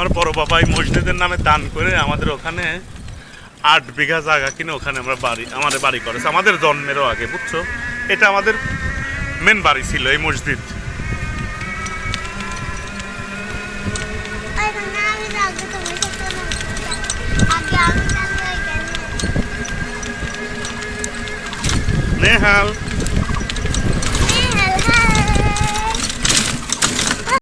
আমার বড় বাবা এই মসজিদের নামে দান করে আমাদের ওখানে 8 বিঘা জায়গা কিনে ওখানে আমরা আমাদের বাড়ি করেছে, আমাদের জন্মেরও আগে, বুঝছো? এটা আমাদের মেন বাড়ি ছিল এই মসজিদ। নেহাল